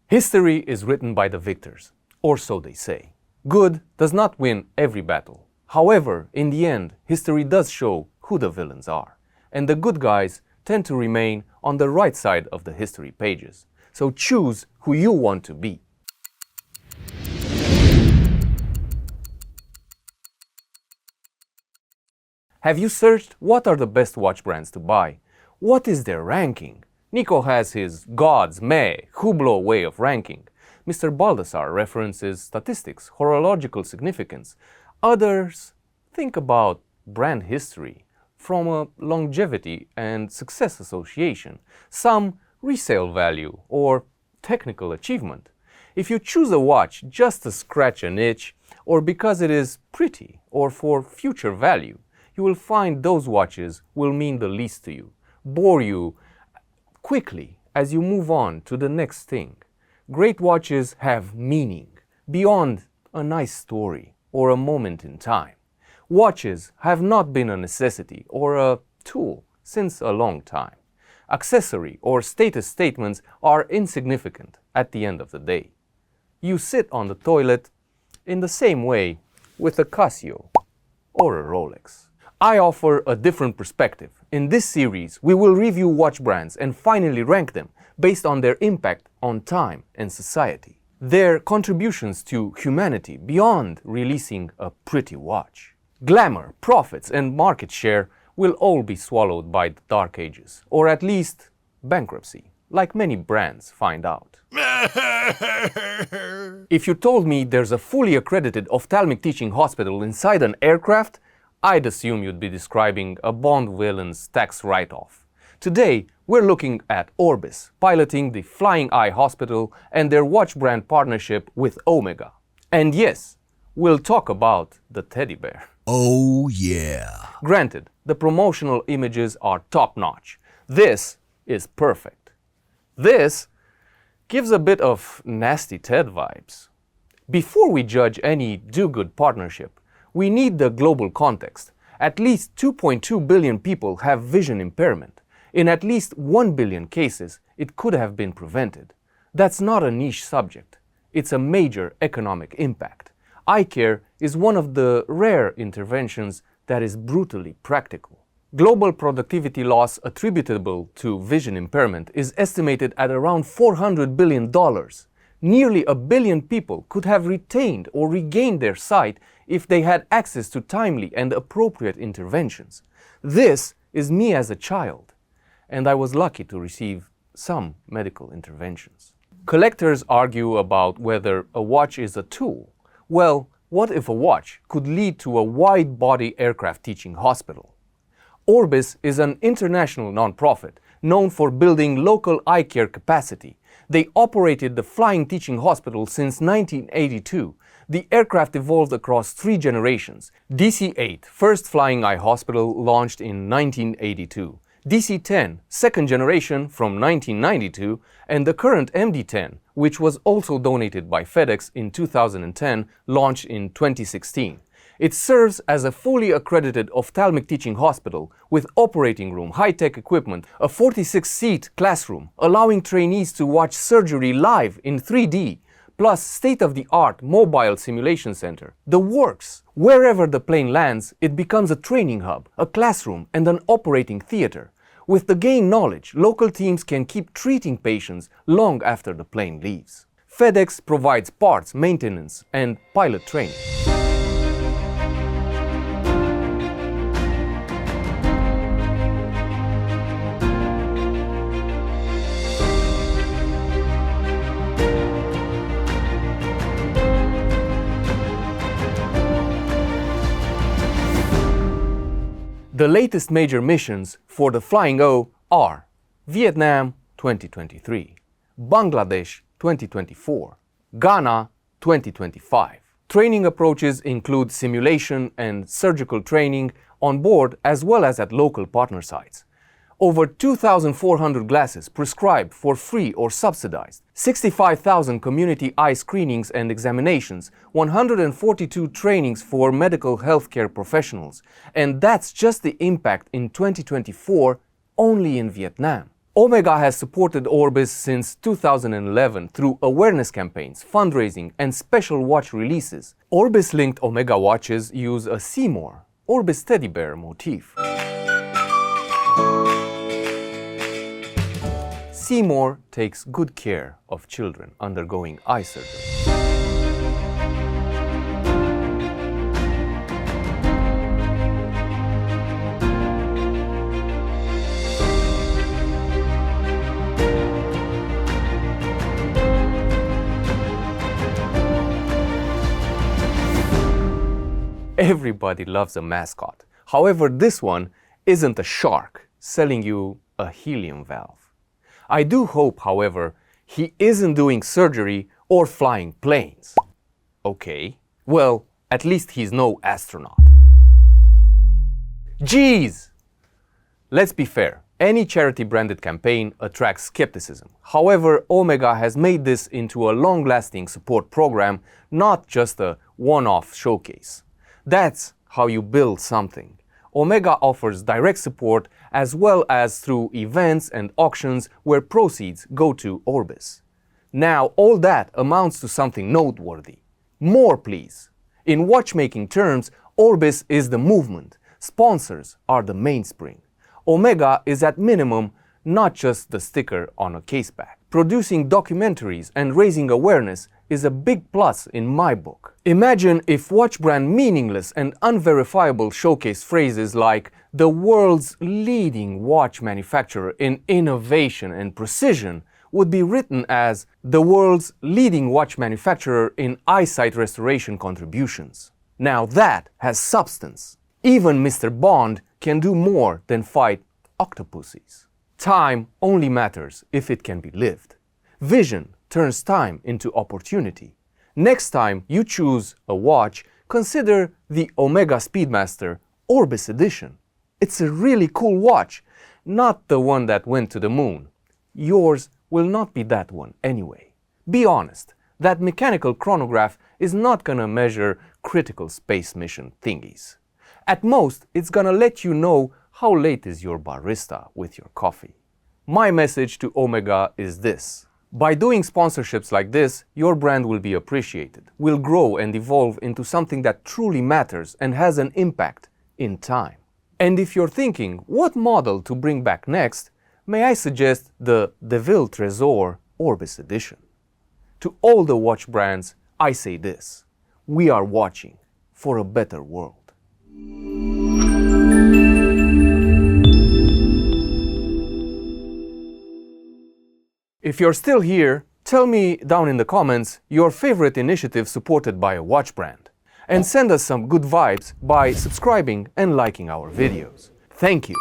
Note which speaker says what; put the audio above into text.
Speaker 1: History is written by the victors, or so they say. Good does not win every battle. However, in the end, history does show who the villains are, and the good guys tend to remain on the right side of the history pages. So choose who you want to be. Have you searched what are the best watch brands to buy? What is their ranking? Nico has his God's May, Hublot way of ranking. Mr. Baldassar references statistics, horological significance. Others think about brand history from a longevity and success association. Some resale value or technical achievement. If you choose a watch just to scratch an itch or because it is pretty or for future value, you will find those watches will mean the least to you, bore you quickly as you move on to the next thing. Great watches have meaning beyond a nice story or a moment in time. Watches have not been a necessity or a tool since a long time. Accessory or status statements are insignificant at the end of the day. You sit on the toilet in the same way with a Casio or a Rolex. I offer a different perspective. In this series, we will review watch brands and finally rank them based on their impact on time and society. Their contributions to humanity beyond releasing a pretty watch. Glamour, profits, and market share will all be swallowed by the dark ages, or at least bankruptcy, like many brands find out. If you told me there's a fully accredited ophthalmic teaching hospital inside an aircraft, I'd assume you'd be describing a Bond villain's tax write-off. Today, we're looking at Orbis, piloting the Flying Eye Hospital and their watch brand partnership with Omega. And yes, we'll talk about the teddy bear.
Speaker 2: Oh yeah.
Speaker 1: Granted, the promotional images are top-notch. This is perfect. This gives a bit of Nasty Ted vibes. Before we judge any do-good partnership, we need the global context. At least 2.2 billion people have vision impairment. In at least 1 billion cases, it could have been prevented. That's not a niche subject. It's a major economic impact. Eye care is one of the rare interventions that is brutally practical. Global productivity loss attributable to vision impairment is estimated at around $400 billion. Nearly 1 billion people could have retained or regained their sight if they had access to timely and appropriate interventions. This is me as a child, and I was lucky to receive some medical interventions. Collectors argue about whether a watch is a tool. Well, what if a watch could lead to a wide-body aircraft teaching hospital? Orbis is an international non-profit known for building local eye care capacity. They operated the Flying Teaching Hospital since 1982. The aircraft evolved across 3 generations. DC-8, first Flying Eye Hospital, launched in 1982. DC-10, second generation from 1992, and the current MD-10, which was also donated by FedEx in 2010, launched in 2016. It serves as a fully accredited ophthalmic teaching hospital with operating room, high-tech equipment, a 46-seat classroom, allowing trainees to watch surgery live in 3D, plus state-of-the-art mobile simulation center. The works! Wherever the plane lands, it becomes a training hub, a classroom, and an operating theater. With the gained knowledge, local teams can keep treating patients long after the plane leaves. FedEx provides parts, maintenance, and pilot training. The latest major missions for the Flying O are Vietnam 2023, Bangladesh 2024, Ghana 2025. Training approaches include simulation and surgical training on board as well as at local partner sites. Over 2,400 glasses prescribed for free or subsidized, 65,000 community eye screenings and examinations, 142 trainings for medical healthcare professionals, and that's just the impact in 2024 only in Vietnam. Omega has supported Orbis since 2011 through awareness campaigns, fundraising, and special watch releases. Orbis-linked Omega watches use a Seymour, Orbis teddy bear motif. Seymour takes good care of children undergoing eye surgery. Everybody loves a mascot. However, this one isn't a shark selling you a helium valve. I do hope, however, he isn't doing surgery or flying planes. Okay, well, at least he's no astronaut. Jeez! Let's be fair. Any charity-branded campaign attracts skepticism. However, Omega has made this into a long-lasting support program, not just a one-off showcase. That's how you build something. Omega offers direct support as well as through events and auctions where proceeds go to Orbis. Now, all that amounts to something noteworthy. More, please. In watchmaking terms, Orbis is the movement. Sponsors are the mainspring. Omega is at minimum not just the sticker on a caseback. Producing documentaries and raising awareness is a big plus in my book. Imagine if watch brand meaningless and unverifiable showcase phrases like the world's leading watch manufacturer in innovation and precision would be written as the world's leading watch manufacturer in eyesight restoration contributions. Now that has substance. Even Mr. Bond can do more than fight octopuses. Time only matters if it can be lived. Vision turns time into opportunity. Next time you choose a watch, consider the Omega Speedmaster Orbis edition. It's a really cool watch, not the one that went to the moon. Yours will not be that one anyway. Be honest, that mechanical chronograph is not gonna measure critical space mission thingies. At most, it's gonna let you know how late is your barista with your coffee. My message to Omega is this. By doing sponsorships like this, your brand will be appreciated, will grow and evolve into something that truly matters and has an impact in time. And if you're thinking what model to bring back next, may I suggest the Ville Tresor Orbis edition. To all the watch brands, I say this: we are watching for a better world. If you're still here, tell me down in the comments your favorite initiative supported by a watch brand. And send us some good vibes by subscribing and liking our videos. Thank you!